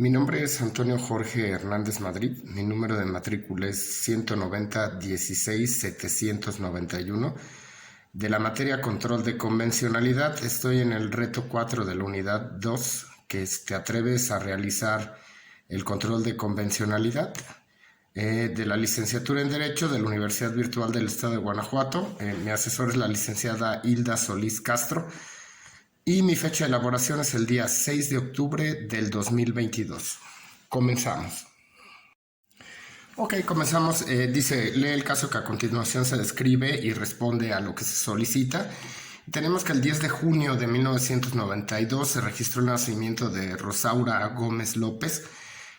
Mi nombre es Antonio Jorge Hernández Madrid. Mi número de matrícula es 190-16-791. De la materia control de convencionalidad, estoy en el reto 4 de la unidad 2, que es ¿te atreves a realizar el control de convencionalidad? De la licenciatura en Derecho de la Universidad Virtual del Estado de Guanajuato. Mi asesor es la licenciada Hilda Solís Castro y mi fecha de elaboración es el día 6 de octubre del 2022. Comenzamos. Ok, comenzamos. Dice, lee el caso que a continuación se describe y responde a lo que se solicita. Tenemos que el 10 de junio de 1992 se registró el nacimiento de Rosaura Gómez López,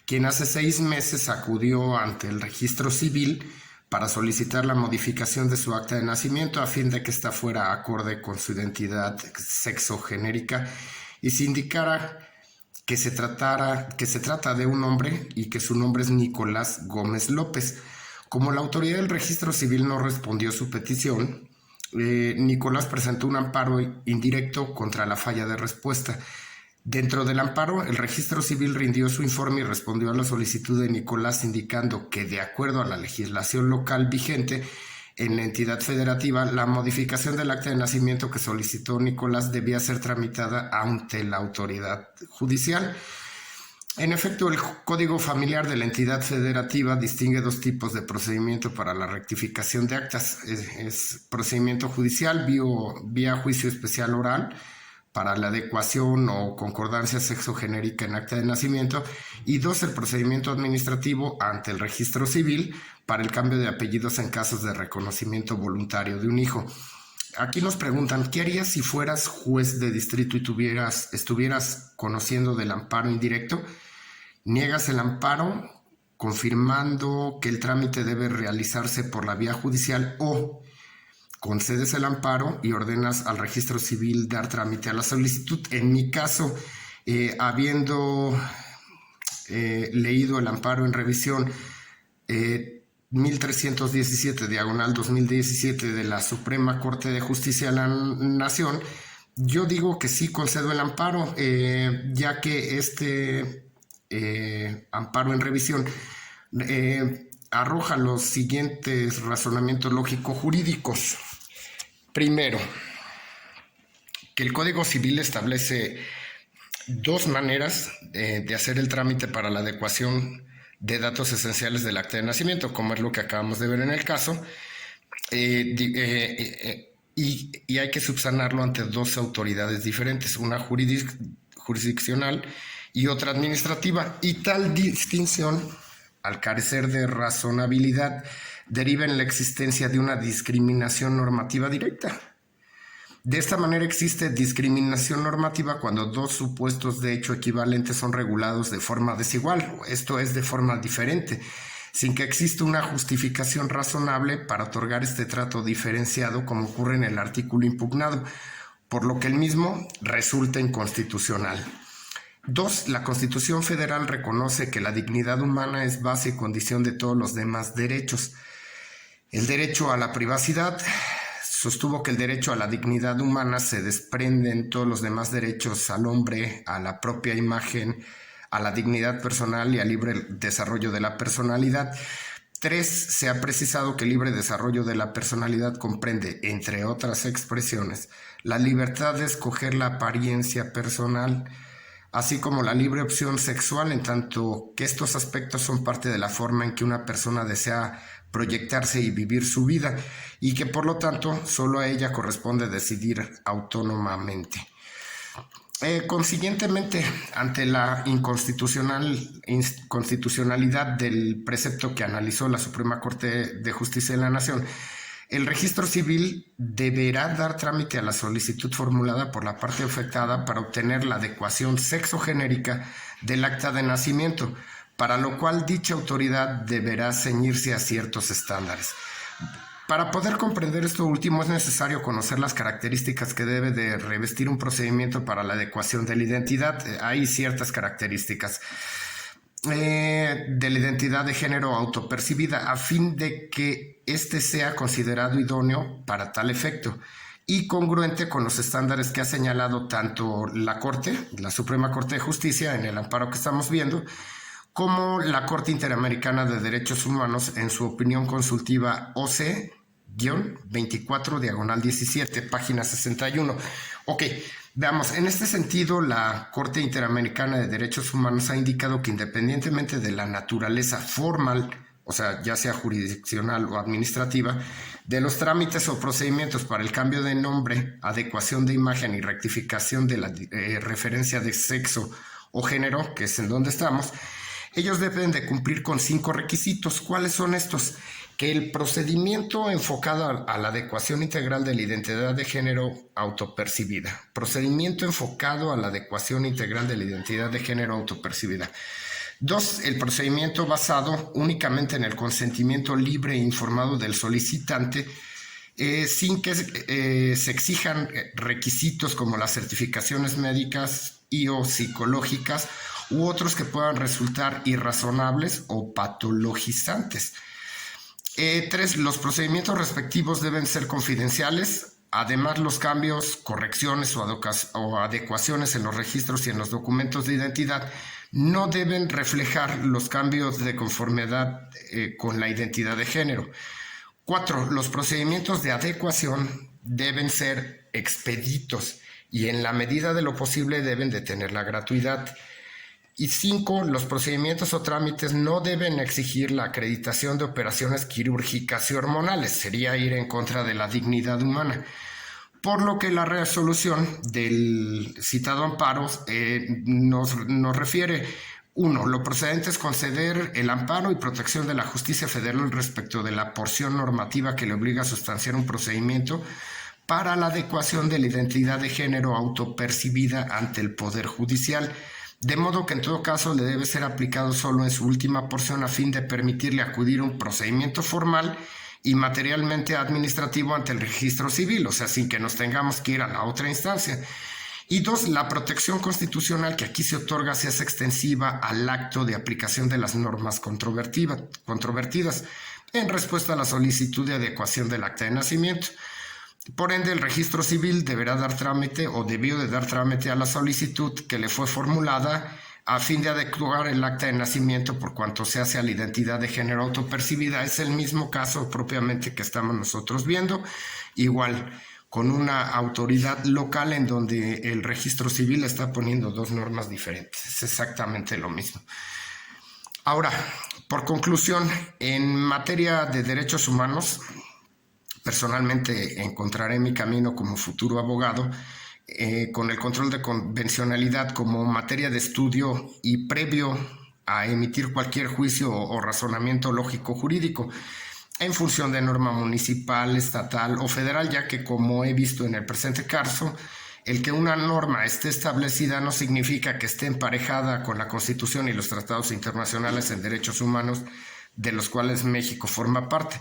quien hace 6 meses acudió ante el registro civil para solicitar la modificación de su acta de nacimiento a fin de que ésta fuera acorde con su identidad sexogenérica y se indicara que se trata de un hombre y que su nombre es Nicolás Gómez López. Como la autoridad del registro civil no respondió su petición, Nicolás presentó un amparo indirecto contra la falla de respuesta. Dentro del amparo, el registro civil rindió su informe y respondió a la solicitud de Nicolás indicando que, de acuerdo a la legislación local vigente en la entidad federativa, la modificación del acta de nacimiento que solicitó Nicolás debía ser tramitada ante la autoridad judicial. En efecto, el Código Familiar de la entidad federativa distingue dos tipos de procedimiento para la rectificación de actas. Es procedimiento judicial vía juicio especial oral, para la adecuación o concordancia sexogenérica en acta de nacimiento, y 2, el procedimiento administrativo ante el registro civil para el cambio de apellidos en casos de reconocimiento voluntario de un hijo. Aquí nos preguntan, ¿qué harías si fueras juez de distrito y estuvieras conociendo del amparo indirecto? Niegas el amparo confirmando que el trámite debe realizarse por la vía judicial o concedes el amparo y ordenas al registro civil dar trámite a la solicitud. En mi caso, habiendo leído el amparo en revisión 1317 diagonal 2017 de la Suprema Corte de Justicia de la Nación, yo digo que sí concedo el amparo, ya que este amparo en revisión arroja los siguientes razonamientos lógico-jurídicos. Primero, que el Código Civil establece dos maneras de hacer el trámite para la adecuación de datos esenciales del acta de nacimiento, como es lo que acabamos de ver en el caso, y hay que subsanarlo ante dos autoridades diferentes, una jurisdiccional y otra administrativa, y tal distinción, al carecer de razonabilidad, deriva en la existencia de una discriminación normativa directa. De esta manera existe discriminación normativa cuando dos supuestos de hecho equivalentes son regulados de forma desigual, esto es, de forma diferente, sin que exista una justificación razonable para otorgar este trato diferenciado, como ocurre en el artículo impugnado, por lo que el mismo resulta inconstitucional. 2. La Constitución Federal reconoce que la dignidad humana es base y condición de todos los demás derechos. El derecho a la privacidad sostuvo que el derecho a la dignidad humana se desprende en todos los demás derechos al hombre, a la propia imagen, a la dignidad personal y al libre desarrollo de la personalidad. 3. Se ha precisado que el libre desarrollo de la personalidad comprende, entre otras expresiones, la libertad de escoger la apariencia personal, así como la libre opción sexual, en tanto que estos aspectos son parte de la forma en que una persona desea proyectarse y vivir su vida, y que por lo tanto solo a ella corresponde decidir autónomamente. Consiguientemente, ante la inconstitucionalidad del precepto que analizó la Suprema Corte de Justicia de la Nación, el registro civil deberá dar trámite a la solicitud formulada por la parte afectada para obtener la adecuación sexogenérica del acta de nacimiento, para lo cual dicha autoridad deberá ceñirse a ciertos estándares. Para poder comprender esto último es necesario conocer las características que debe de revestir un procedimiento para la adecuación de la identidad. Hay ciertas características de la identidad de género autopercibida a fin de que éste sea considerado idóneo para tal efecto, y congruente con los estándares que ha señalado tanto la Corte, la Suprema Corte de Justicia, en el amparo que estamos viendo, como la Corte Interamericana de Derechos Humanos en su opinión consultiva OC-24/17, página 61. Ok, veamos, en este sentido, la Corte Interamericana de Derechos Humanos ha indicado que independientemente de la naturaleza formal, o sea, ya sea jurisdiccional o administrativa, de los trámites o procedimientos para el cambio de nombre, adecuación de imagen y rectificación de la referencia de sexo o género, que es en donde estamos, ellos deben de cumplir con 5 requisitos. ¿Cuáles son estos? Que el procedimiento enfocado a la adecuación integral de la identidad de género autopercibida. Procedimiento enfocado a la adecuación integral de la identidad de género autopercibida. 2. El procedimiento basado únicamente en el consentimiento libre e informado del solicitante, sin que se exijan requisitos como las certificaciones médicas y o psicológicas u otros que puedan resultar irrazonables o patologizantes. 3. Los procedimientos respectivos deben ser confidenciales. Además, los cambios, correcciones o adecuaciones en los registros y en los documentos de identidad no deben reflejar los cambios de conformidad con la identidad de género. 4. Los procedimientos de adecuación deben ser expeditos y en la medida de lo posible deben de tener la gratuidad. Y 5. Los procedimientos o trámites no deben exigir la acreditación de operaciones quirúrgicas y hormonales. Sería ir en contra de la dignidad humana. Por lo que la resolución del citado amparo nos refiere: 1. Lo procedente es conceder el amparo y protección de la justicia federal respecto de la porción normativa que le obliga a sustanciar un procedimiento para la adecuación de la identidad de género autopercibida ante el Poder Judicial, de modo que en todo caso le debe ser aplicado solo en su última porción a fin de permitirle acudir a un procedimiento formal y materialmente administrativo ante el registro civil, o sea, sin que nos tengamos que ir a la otra instancia. Y 2, la protección constitucional que aquí se otorga se hace extensiva al acto de aplicación de las normas controvertidas en respuesta a la solicitud de adecuación del acta de nacimiento. Por ende, el registro civil deberá dar trámite o debió de dar trámite a la solicitud que le fue formulada a fin de adecuar el acta de nacimiento por cuanto se hace a la identidad de género autopercibida. Es el mismo caso propiamente que estamos nosotros viendo, igual con una autoridad local en donde el registro civil está poniendo 2 normas diferentes. Es exactamente lo mismo. Ahora, por conclusión, en materia de derechos humanos, personalmente encontraré mi camino como futuro abogado con el control de convencionalidad como materia de estudio y previo a emitir cualquier juicio o razonamiento lógico jurídico en función de norma municipal, estatal o federal, ya que, como he visto en el presente caso, el que una norma esté establecida no significa que esté emparejada con la Constitución y los tratados internacionales en derechos humanos de los cuales México forma parte.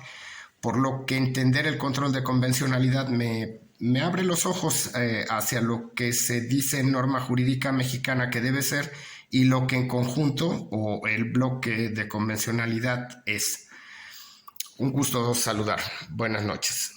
Por lo que entender el control de convencionalidad me abre los ojos hacia lo que se dice en norma jurídica mexicana que debe ser y lo que en conjunto o el bloque de convencionalidad es. Un gusto saludar. Buenas noches.